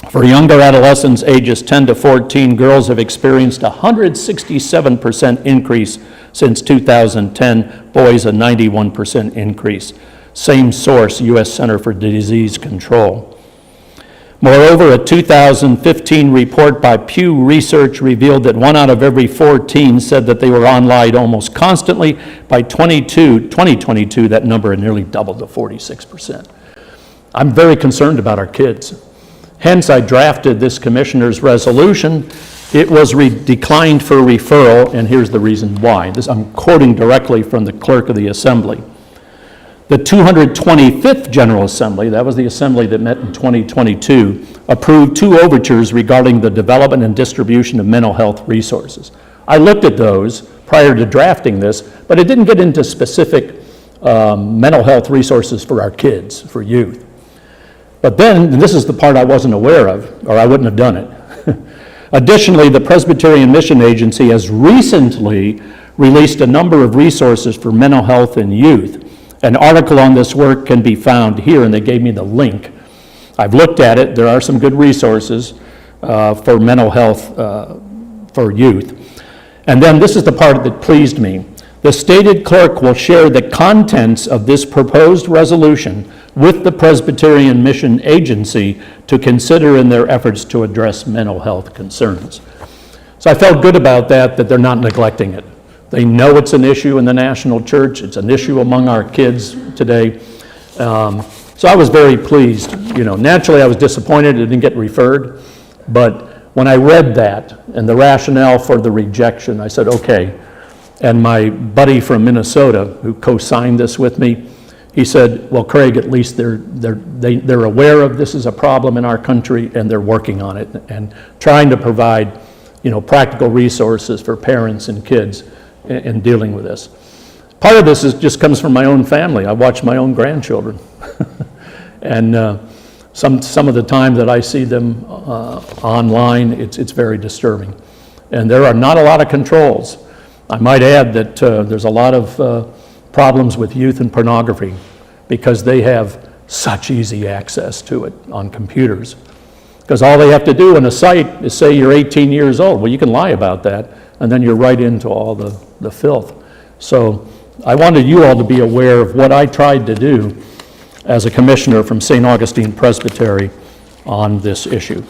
for younger adolescents ages 10 to 14, girls have experienced a 167% increase since 2010, boys a 91% increase. Same source, U.S. Center for Disease Control. Moreover, a 2015 report by Pew Research revealed that 1 out of every 4 teens said that they were online almost constantly. By 2022, that number had nearly doubled to 46%. I'm very concerned about our kids. Hence, I drafted this commissioner's resolution. It was declined for referral, and here's the reason why. I'm quoting directly from the clerk of the assembly. The 225th General Assembly, that was the assembly that met in 2022, approved 2 overtures regarding the development and distribution of mental health resources. I looked at those prior to drafting this, but it didn't get into specific mental health resources for our kids, for youth. But then, and this is the part I wasn't aware of, or I wouldn't have done it. Additionally, the Presbyterian Mission Agency has recently released a number of resources for mental health in youth. An article on this work can be found here, and they gave me the link. I've looked at it. There are some good resources for mental health for youth. And then this is the part that pleased me. The stated clerk will share the contents of this proposed resolution with the Presbyterian Mission Agency to consider in their efforts to address mental health concerns. So I felt good about that they're not neglecting it. They know it's an issue in the national church. It's an issue among our kids today. So I was very pleased. Naturally I was disappointed it didn't get referred, but when I read that and the rationale for the rejection, I said, okay. And my buddy from Minnesota who co-signed this with me, he said, well, Craig, at least they're aware of this is a problem in our country and they're working on it and trying to provide, practical resources for parents and kids in dealing with this. Part of this just comes from my own family. I watch my own grandchildren. And some of the time that I see them online, it's very disturbing. And there are not a lot of controls. I might add that there's a lot of problems with youth and pornography because they have such easy access to it on computers. Because all they have to do on a site is say you're 18 years old. Well, you can lie about that, and then you're right into all the filth. So I wanted you all to be aware of what I tried to do as a commissioner from St. Augustine Presbytery on this issue.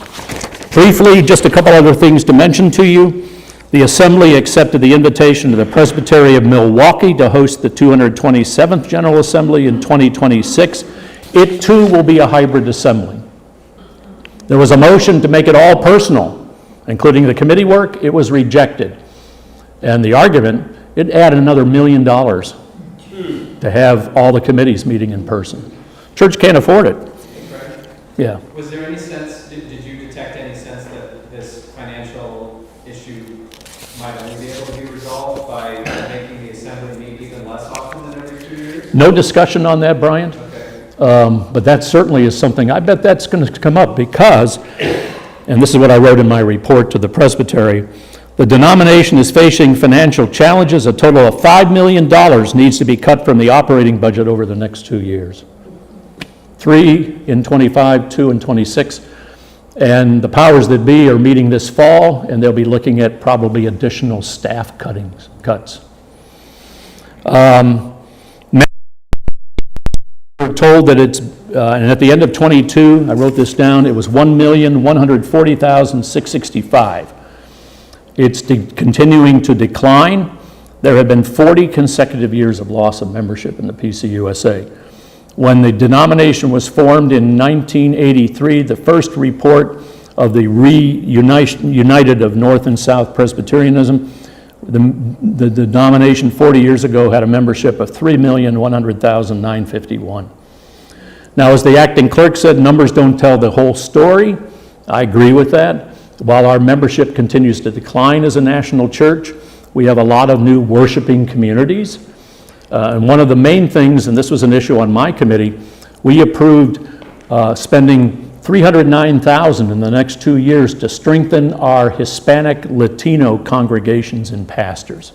Briefly, just a couple other things to mention to you. The Assembly accepted the invitation of the Presbytery of Milwaukee to host the 227th General Assembly in 2026. It too will be a hybrid assembly. There was a motion to make it all personal, including the committee work. It was rejected. And the argument, it added another $1 million to have all the committees meeting in person. Church can't afford it. Yeah. Was there any sense, did you detect any sense that this financial issue might only be able to be resolved by making the assembly meet even less often than every 2 years? No discussion on that, Bryant. Okay. But that certainly is something, I bet that's going to come up because, and this is what I wrote in my report to the Presbytery, the denomination is facing financial challenges. A total of $5 million needs to be cut from the operating budget over the next 2 years. 3 in 25, 2 in 26. And the powers that be are meeting this fall, and they'll be looking at probably additional staff cuts. We're told that it's, and at the end of 22, I wrote this down, it was $1,140,665. It's continuing to decline. There have been 40 consecutive years of loss of membership in the PCUSA. When the denomination was formed in 1983, the first report of the United of North and South Presbyterianism, the denomination 40 years ago had a membership of 3,100,951. Now, as the acting clerk said, numbers don't tell the whole story, I agree with that. While our membership continues to decline as a national church, we have a lot of new worshiping communities. And one of the main things, and this was an issue on my committee, we approved spending $309,000 in the next 2 years to strengthen our Hispanic Latino congregations and pastors.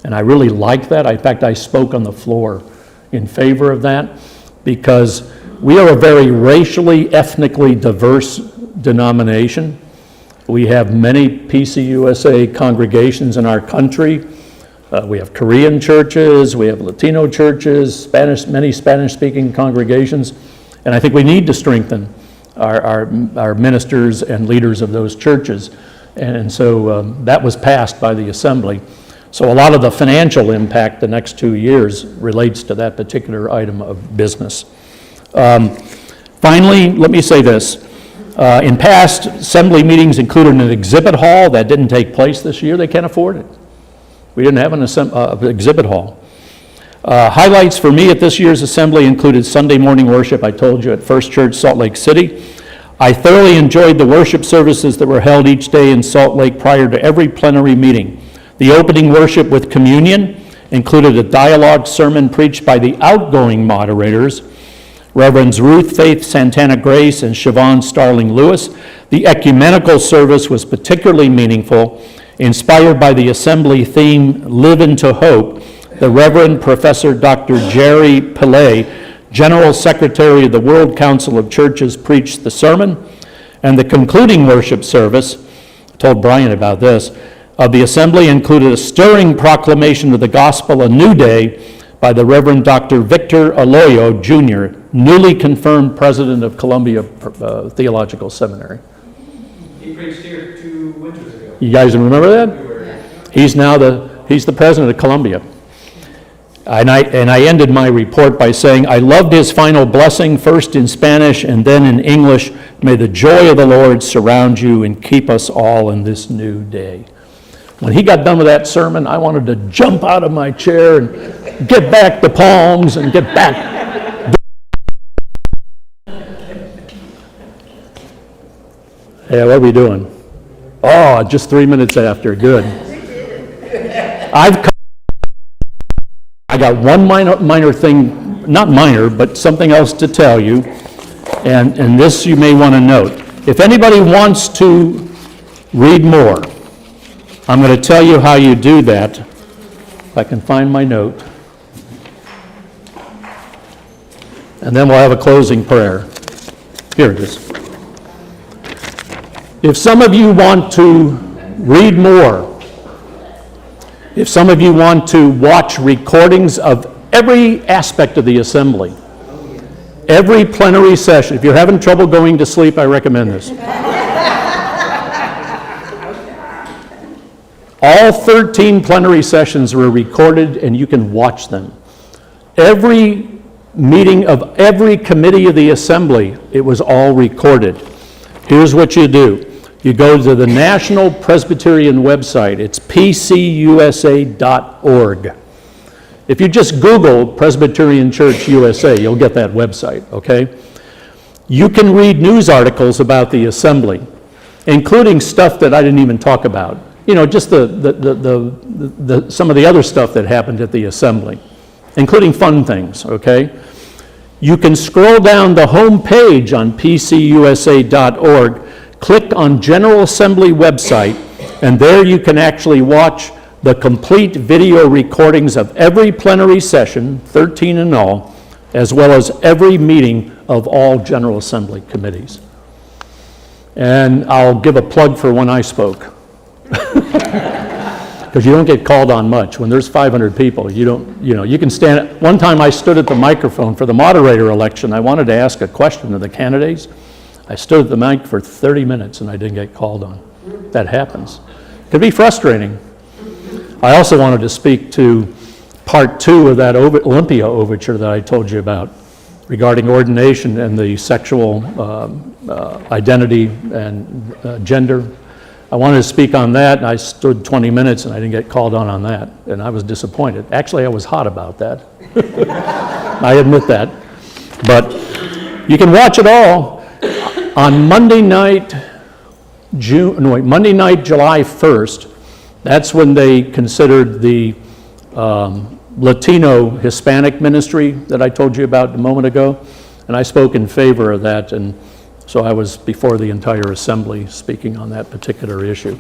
And I really like that. In fact, I spoke on the floor in favor of that because we are a very racially, ethnically diverse denomination. We have many PCUSA congregations in our country. We have Korean churches, we have Latino churches, many Spanish-speaking congregations, and I think we need to strengthen our ministers and leaders of those churches. And so that was passed by the Assembly. So a lot of the financial impact the next 2 years relates to that particular item of business. Finally, let me say this. In past Assembly meetings included an exhibit hall. That didn't take place this year. They can't afford it. We didn't have an exhibit hall. Highlights for me at this year's Assembly included Sunday morning worship, I told you, at First Church, Salt Lake City. I thoroughly enjoyed the worship services that were held each day in Salt Lake prior to every plenary meeting. The opening worship with communion included a dialogue sermon preached by the outgoing moderators, Reverends Ruth Faith Santana Grace and Siobhan Starling Lewis. The ecumenical service was particularly meaningful. Inspired by the Assembly theme, Live into Hope, the Reverend Professor Dr. Jerry Pillay, General Secretary of the World Council of Churches, preached the sermon, and the concluding worship service, I told Brian about this, of the Assembly included a stirring proclamation of the gospel, A New Day, by the Reverend Dr. Victor Aloyo, Jr., newly confirmed president of Columbia Theological Seminary. He preached here 2 winters ago. You guys remember that? He's the president of Columbia. And I ended my report by saying, I loved his final blessing, first in Spanish and then in English. May the joy of the Lord surround you and keep us all in this new day. When he got done with that sermon, I wanted to jump out of my chair and get back the palms and get back. Hey, what are we doing? Oh, just 3 minutes after. Good. I got one minor thing, not minor, but something else to tell you, and this you may want to note. If anybody wants to read more, I'm going to tell you how you do that. If I can find my note. And then we'll have a closing prayer. Here it is. If some of you want to read more, if some of you want to watch recordings of every aspect of the Assembly, every plenary session, if you're having trouble going to sleep, I recommend this. All 13 plenary sessions were recorded and you can watch them. Every meeting of every committee of the Assembly, it was all recorded. Here's what you do. You go to the National Presbyterian website. It's pcusa.org. If you just Google Presbyterian Church USA, you'll get that website, okay? You can read news articles about the Assembly, including stuff that I didn't even talk about. You know, just some of the other stuff that happened at the Assembly, including fun things, okay? You can scroll down the home page on pcusa.org, click on General Assembly website, and there you can actually watch the complete video recordings of every plenary session, 13 in all, as well as every meeting of all General Assembly committees. And I'll give a plug for when I spoke. Because you don't get called on much. When there's 500 people, you can stand. One time I stood at the microphone for the moderator election. I wanted to ask a question to the candidates. I stood at the mic for 30 minutes and I didn't get called on. That happens. It can be frustrating. I also wanted to speak to part 2 of that Olympia overture that I told you about regarding ordination and the sexual identity and gender. I wanted to speak on that, and I stood 20 minutes and I didn't get called on that, and I was disappointed. Actually, I was hot about that. I admit that. But you can watch it all on Monday night Monday night, July 1st, that's when they considered the Latino Hispanic ministry that I told you about a moment ago, and I spoke in favor of that, and so I was before the entire assembly speaking on that particular issue.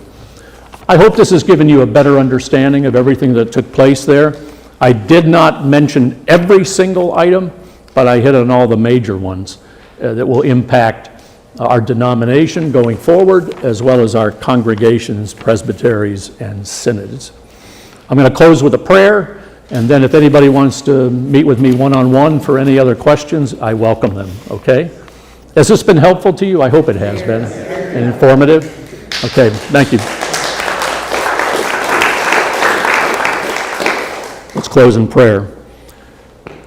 I hope this has given you a better understanding of everything that took place there. I did not mention every single item, but I hit on all the major ones that will impact our denomination going forward, as well as our congregations, presbyteries, and synods. I'm going to close with a prayer, and then if anybody wants to meet with me one-on-one for any other questions, I welcome them, okay? Has this been helpful to you? I hope it has been. And informative? Okay, thank you. Let's close in prayer.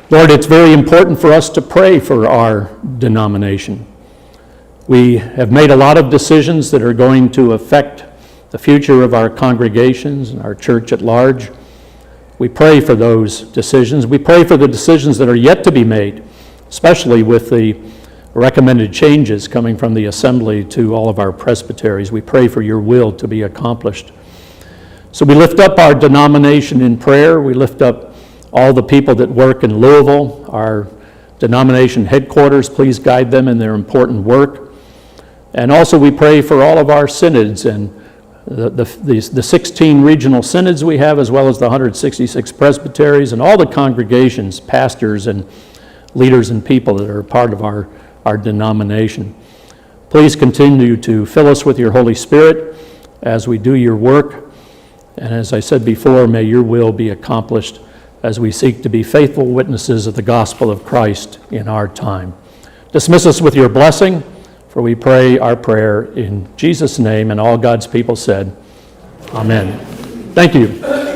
Lord, it's very important for us to pray for our denomination. We have made a lot of decisions that are going to affect the future of our congregations and our church at large. We pray for those decisions. We pray for the decisions that are yet to be made, especially with the recommended changes coming from the assembly to all of our presbyteries. We pray for your will to be accomplished. So we lift up our denomination in prayer. We lift up all the people that work in Louisville, our denomination headquarters. Please guide them in their important work. And also we pray for all of our synods and the 16 regional synods we have, as well as the 166 presbyteries and all the congregations, pastors and leaders and people that are part of our denomination. Please continue to fill us with your Holy Spirit as we do your work. And as I said before, may your will be accomplished as we seek to be faithful witnesses of the gospel of Christ in our time. Dismiss us with your blessing, for we pray our prayer in Jesus' name, and all God's people said, Amen. Thank you.